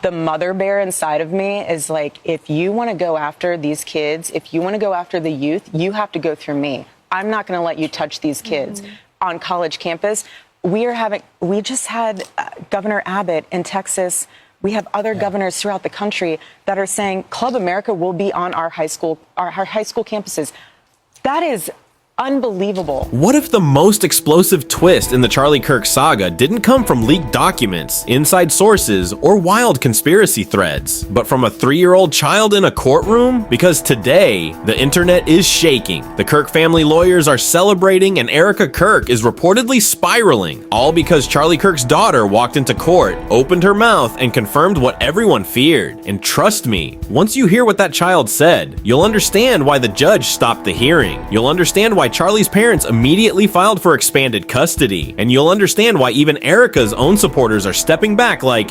the mother bear inside of me is like, if you want to go after these kids, if you want to go after the youth, you have to go through me. I'm not going to let you touch these kids. On college campus, we just had Governor Abbott in Texas. We have other governors throughout the country that are saying Club America will be on our high school campuses. That is unbelievable. What if the most explosive twist in the Charlie Kirk saga didn't come from leaked documents, inside sources, or wild conspiracy threads, but from a 3-year-old child in a courtroom? Because today, the internet is shaking. The Kirk family lawyers are celebrating, and Erika Kirk is reportedly spiraling, all because Charlie Kirk's daughter walked into court, opened her mouth, and confirmed what everyone feared. And trust me, once you hear what that child said, you'll understand why the judge stopped the hearing. You'll understand why Charlie's parents immediately filed for expanded custody, and you'll understand why even Erika's own supporters are stepping back like,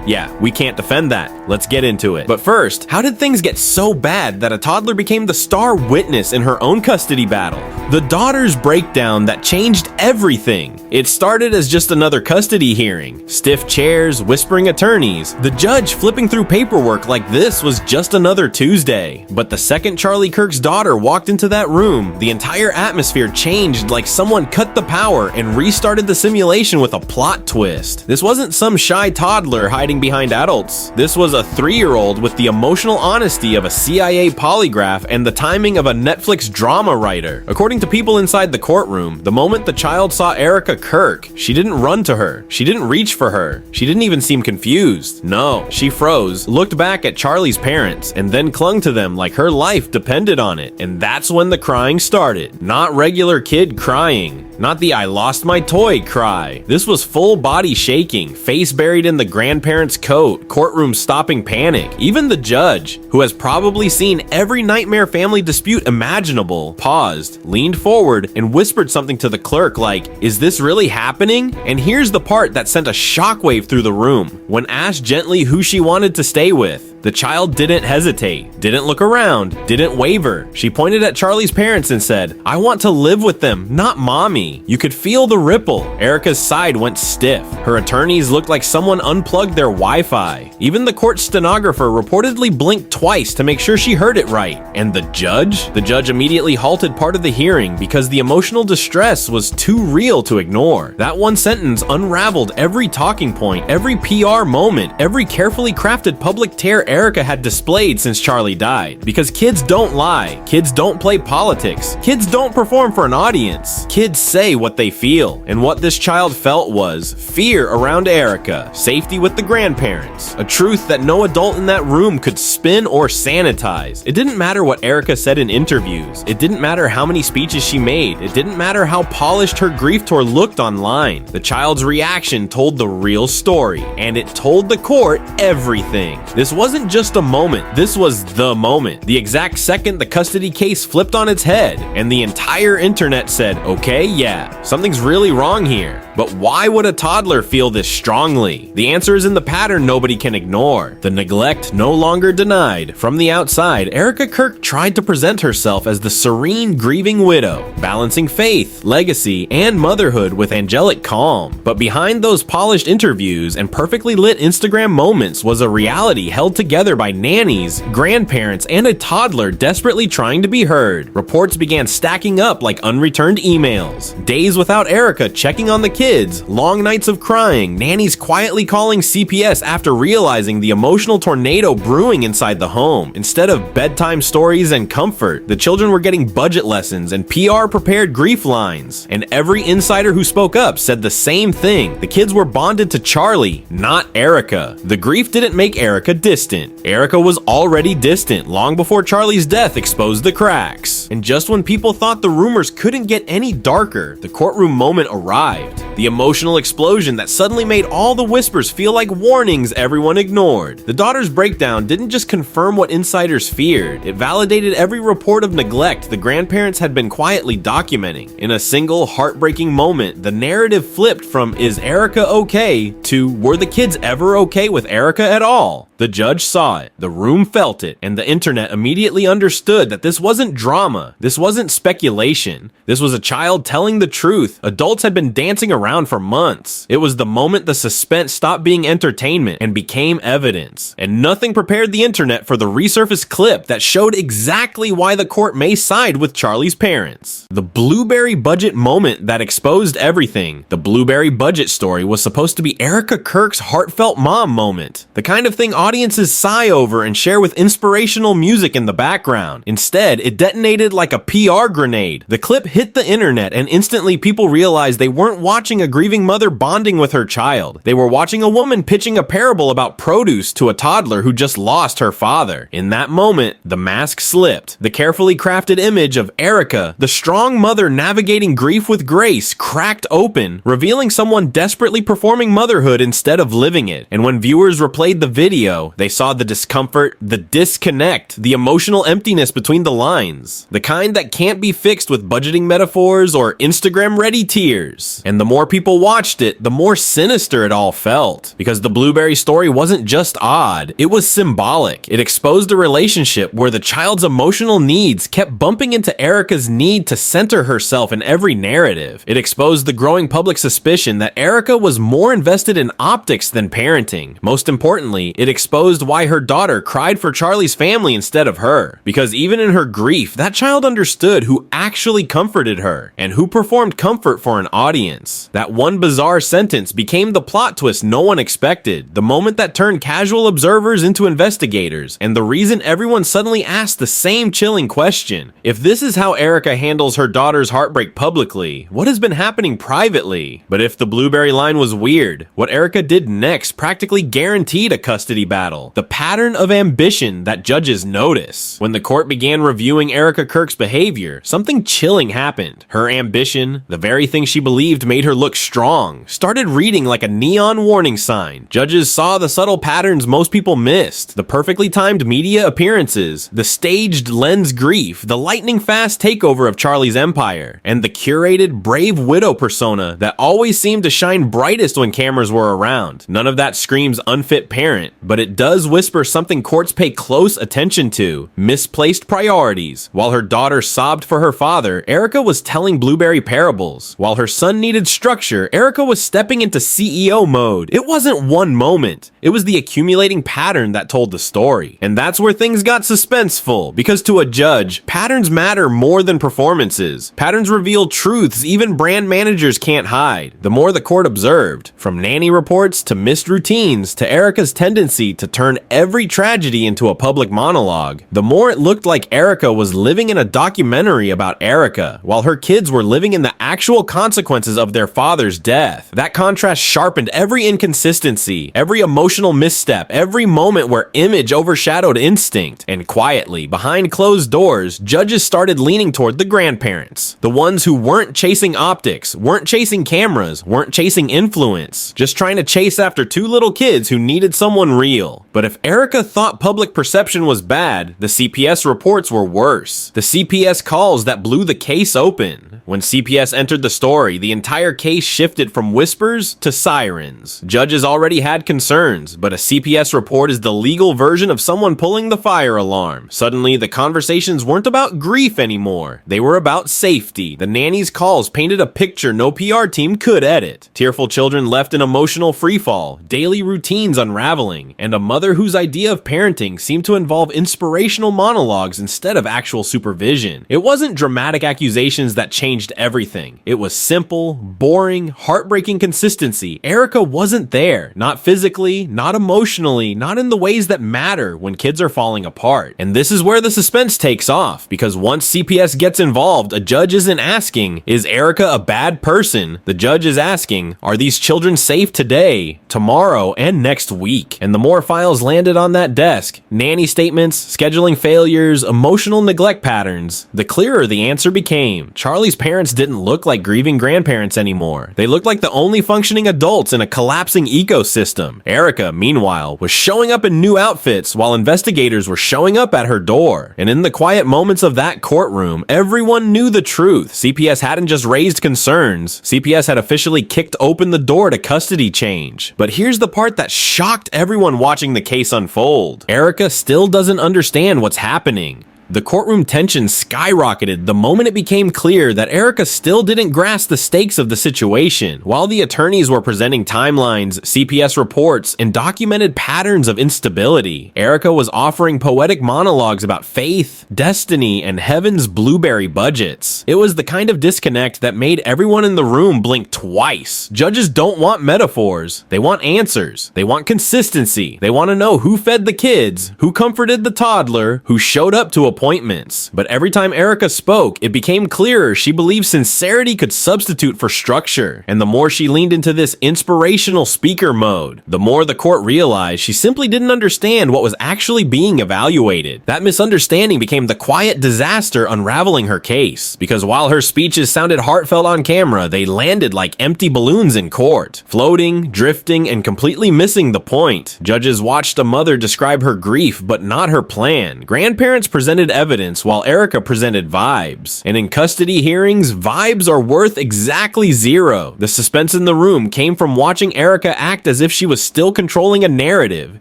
yeah, we can't defend that. Let's get into it. But first, how did things get so bad that a toddler became the star witness in her own custody battle? The daughter's breakdown that changed everything. It started as just another custody hearing. Stiff chairs, whispering attorneys, the judge flipping through paperwork like this was just another Tuesday. But the second Charlie Kirk's daughter walked into that room, the entire atmosphere changed like someone cut the power and restarted the simulation with a plot twist. This wasn't some shy toddler hiding behind adults. This was a 3-year-old with the emotional honesty of a CIA polygraph and the timing of a Netflix drama writer. According to people inside the courtroom, the moment the child saw Erika Kirk, she didn't run to her. She didn't reach for her. She didn't even seem confused. No, she froze, looked back at Charlie's parents, and then clung to them like her life depended on it. And that's when the crying started. Not regular kid crying. Not the "I lost my toy" cry. This was full body shaking, face buried in the grandparents' coat, courtroom stopping panic. Even the judge, who has probably seen every nightmare family dispute imaginable, paused, leaned forward, and whispered something to the clerk like, "Is this really happening?" And here's the part that sent a shockwave through the room. When asked gently who she wanted to stay with, the child didn't hesitate, didn't look around, didn't waver. She pointed at Charlie's parents and said, "I want to live with them, not mommy." You could feel the ripple. Erika's side went stiff. Her attorneys looked like someone unplugged their Wi-Fi. Even the court stenographer reportedly blinked twice to make sure she heard it right. And the judge? The judge immediately halted part of the hearing because the emotional distress was too real to ignore. That one sentence unraveled every talking point, every PR moment, every carefully crafted public tear Erika had displayed since Charlie died. Because kids don't lie. Kids don't play politics. Kids don't perform for an audience. Kids say what they feel. And what this child felt was fear around Erika, safety with the grandparents, a truth that no adult in that room could spin or sanitize. It didn't matter what Erika said in interviews. It didn't matter how many speeches she made. It didn't matter how polished her grief tour looked online. The child's reaction told the real story, and it told the court everything. This wasn't just a moment. This was the moment. The exact second the custody case flipped on its head, and the entire internet said, okay, yeah, something's really wrong here. But why would a toddler feel this strongly? The answer is in the pattern nobody can ignore. The neglect no longer denied. From the outside, Erika Kirk tried to present herself as the serene, grieving widow, balancing faith, legacy, and motherhood with angelic calm. But behind those polished interviews and perfectly lit Instagram moments was a reality held together by nannies, grandparents, and a toddler desperately trying to be heard. Reports began stacking up like unreturned emails. Days without Erika checking on the kids, long nights of crying, nannies quietly calling CPS after realizing the emotional tornado brewing inside the home. Instead of bedtime stories and comfort, the children were getting budget lessons and PR-prepared grief lines. And every insider who spoke up said the same thing. The kids were bonded to Charlie, not Erika. The grief didn't make Erika distant. Erika was already distant long before Charlie's death exposed the cracks. And just when people thought the rumors couldn't get any darker, the courtroom moment arrived. The emotional explosion that suddenly made all the whispers feel like warnings everyone ignored. The daughter's breakdown didn't just confirm what insiders feared, it validated every report of neglect the grandparents had been quietly documenting. In a single heartbreaking moment, the narrative flipped from "Is Erika okay?" to "Were the kids ever okay with Erika at all?" The judge saw it, the room felt it, and the internet immediately understood that this wasn't drama, this wasn't speculation. This was a child telling the truth. Adults had been dancing around for months. It was the moment the suspense stopped being entertainment and became evidence. And nothing prepared the internet for the resurfaced clip that showed exactly why the court may side with Charlie's parents. The blueberry budget moment that exposed everything. The blueberry budget story was supposed to be Erika Kirk's heartfelt mom moment. The kind of thing audiences sigh over and share with inspirational music in the background. Instead, it detonated like a PR grenade. The clip hit the internet and instantly people realized they weren't watching a grieving mother bonding with her child. They were watching a woman pitching a parable about produce to a toddler who just lost her father. In that moment, the mask slipped. The carefully crafted image of Erika, the strong mother navigating grief with grace, cracked open, revealing someone desperately performing motherhood instead of living it. And when viewers replayed the video, they saw the discomfort, the disconnect, the emotional emptiness between the lines. The kind that can't be fixed with budgeting metaphors or Instagram-ready tears. And the more people watched it, the more sinister it all felt. Because the blueberry story wasn't just odd, it was symbolic. It exposed a relationship where the child's emotional needs kept bumping into Erika's need to center herself in every narrative. It exposed the growing public suspicion that Erika was more invested in optics than parenting. Most importantly, it exposed why her daughter cried for Charlie's family instead of her. Because even in her grief, that child understood who actually comforted her and who performed comfort for an audience. That one bizarre sentence became the plot twist no one expected, the moment that turned casual observers into investigators, and the reason everyone suddenly asked the same chilling question. If this is how Erika handles her daughter's heartbreak publicly, what has been happening privately? But if the blueberry line was weird, what Erika did next practically guaranteed a custody battle. The pattern of ambition that judges notice. When the court began reviewing Erika Kirk's behavior, something chilling happened. Her ambition, the very thing she believed made her look strong, started reading like a neon warning sign. Judges saw the subtle patterns most people missed. The perfectly timed media appearances, the staged lens grief, the lightning fast takeover of Charlie's empire, and the curated brave widow persona that always seemed to shine brightest when cameras were around. None of that screams unfit parent, but it does whisper something courts pay close attention to: misplaced priorities. While her daughter sobbed for her father, Erika was telling blueberry parables. While her son needed structure, Erika was stepping into CEO mode. It wasn't one moment. It was the accumulating pattern that told the story. And that's where things got suspenseful, because to a judge, patterns matter more than performances. Patterns reveal truths even brand managers can't hide. The more the court observed, from nanny reports to missed routines to Erika's tendency to turn every tragedy into a public monologue, the more it looked like Erika was living in a documentary about Erika, while her kids were living in the actual consequences of their father's death. That contrast sharpened every inconsistency, every emotional misstep, every moment where image overshadowed instinct. And quietly, behind closed doors, judges started leaning toward the grandparents. The ones who weren't chasing optics, weren't chasing cameras, weren't chasing influence, just trying to chase after two little kids who needed someone real. But if Erika thought public perception was bad, the CPS reports were worse. The CPS calls that blew the case open. When CPS entered the story, the entire case shifted from whispers to sirens. Judges already had concerns, but a CPS report is the legal version of someone pulling the fire alarm. Suddenly, the conversations weren't about grief anymore. They were about safety. The nanny's calls painted a picture no PR team could edit. Tearful children left in emotional freefall, daily routines unraveling, and a mother whose idea of parenting seemed to involve inspirational monologues instead of actual supervision. It wasn't dramatic accusations that changed everything. It was simple, boring, heartbreaking consistency. Erika wasn't there. Not physically, not emotionally, not in the ways that matter when kids are falling apart. And this is where the suspense takes off, because once CPS gets involved, a judge isn't asking, is Erika a bad person? The judge is asking, are these children safe today, tomorrow, and next week? And the more files landed on that desk, nanny statements, scheduling failures, emotional neglect patterns, the clearer the answer became. Charlie's parents didn't look like grieving grandparents anymore. They looked like the only functioning adults in a collapsing ecosystem. Erika, meanwhile, was showing up in new outfits while investigators were showing up at her door. And in the quiet moments of that courtroom, everyone knew the truth. CPS hadn't just raised concerns. CPS had officially kicked open the door to custody change. But here's the part that shocked everyone watching the case unfold. Erika still doesn't understand what's happening. The courtroom tension skyrocketed the moment it became clear that Erika still didn't grasp the stakes of the situation. While the attorneys were presenting timelines, CPS reports, and documented patterns of instability, Erika was offering poetic monologues about faith, destiny, and heaven's blueberry budgets. It was the kind of disconnect that made everyone in the room blink twice. Judges don't want metaphors. They want answers. They want consistency. They want to know who fed the kids, who comforted the toddler, who showed up to appointments. But every time Erika spoke, it became clearer she believed sincerity could substitute for structure. And the more she leaned into this inspirational speaker mode, the more the court realized she simply didn't understand what was actually being evaluated. That misunderstanding became the quiet disaster unraveling her case. Because while her speeches sounded heartfelt on camera, they landed like empty balloons in court, floating, drifting, and completely missing the point. Judges watched a mother describe her grief, but not her plan. Grandparents presented evidence while Erika presented vibes. And in custody hearings, vibes are worth exactly zero. The suspense in the room came from watching Erika act as if she was still controlling a narrative,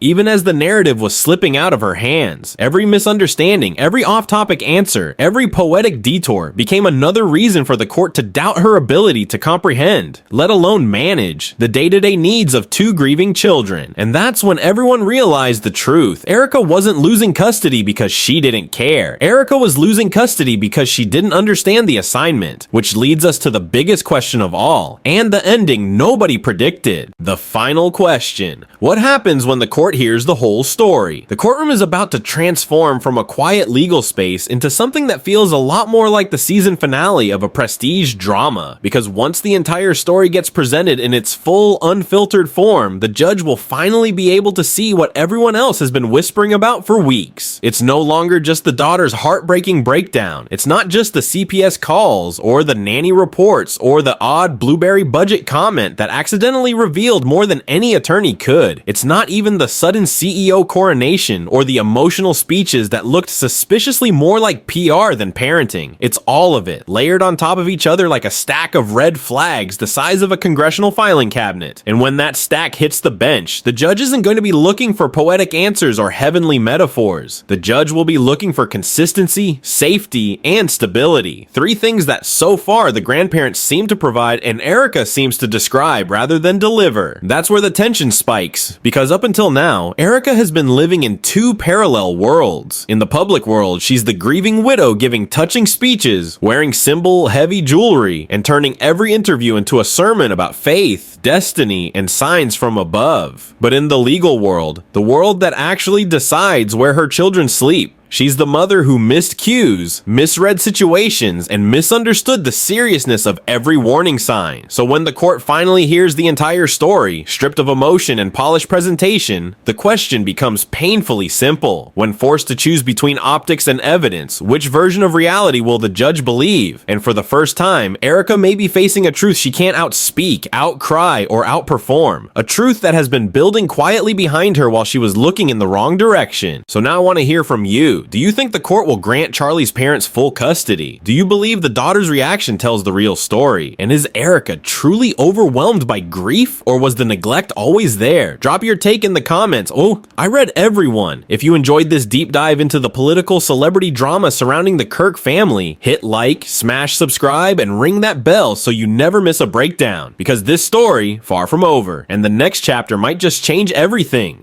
even as the narrative was slipping out of her hands. Every misunderstanding, every off-topic answer, every poetic detour became another reason for the court to doubt her ability to comprehend, let alone manage, the day-to-day needs of two grieving children. And that's when everyone realized the truth. Erika wasn't losing custody because she didn't care. Erika was losing custody because she didn't understand the assignment, which leads us to the biggest question of all, and the ending nobody predicted. The final question. What happens when the court hears the whole story? The courtroom is about to transform from a quiet legal space into something that feels a lot more like the season finale of a prestige drama, because once the entire story gets presented in its full, unfiltered form, the judge will finally be able to see what everyone else has been whispering about for weeks. It's no longer just the daughter's heartbreaking breakdown. It's not just the CPS calls, or the nanny reports, or the odd blueberry budget comment that accidentally revealed more than any attorney could. It's not even the sudden CEO coronation, or the emotional speeches that looked suspiciously more like PR than parenting. It's all of it, layered on top of each other like a stack of red flags the size of a congressional filing cabinet. And when that stack hits the bench, the judge isn't going to be looking for poetic answers or heavenly metaphors. The judge will be looking for consistency, safety, and stability. Three things that so far the grandparents seem to provide and Erika seems to describe rather than deliver. That's where the tension spikes, because up until now, Erika has been living in two parallel worlds. In the public world, she's the grieving widow giving touching speeches, wearing symbol-heavy jewelry, and turning every interview into a sermon about faith, destiny, and signs from above. But in the legal world, the world that actually decides where her children sleep, she's the mother who missed cues, misread situations, and misunderstood the seriousness of every warning sign. So when the court finally hears the entire story, stripped of emotion and polished presentation, the question becomes painfully simple. When forced to choose between optics and evidence, which version of reality will the judge believe? And for the first time, Erika may be facing a truth she can't outspeak, outcry, or outperform. A truth that has been building quietly behind her while she was looking in the wrong direction. So now I want to hear from you. Do you think the court will grant Charlie's parents full custody? Do you believe the daughter's reaction tells the real story? And is Erika truly overwhelmed by grief, or was the neglect always there? Drop your take in the comments. Oh, I read everyone. If you enjoyed this deep dive into the political celebrity drama surrounding the Kirk family, hit like, smash subscribe, and ring that bell so you never miss a breakdown. Because this story, far from over, and the next chapter might just change everything.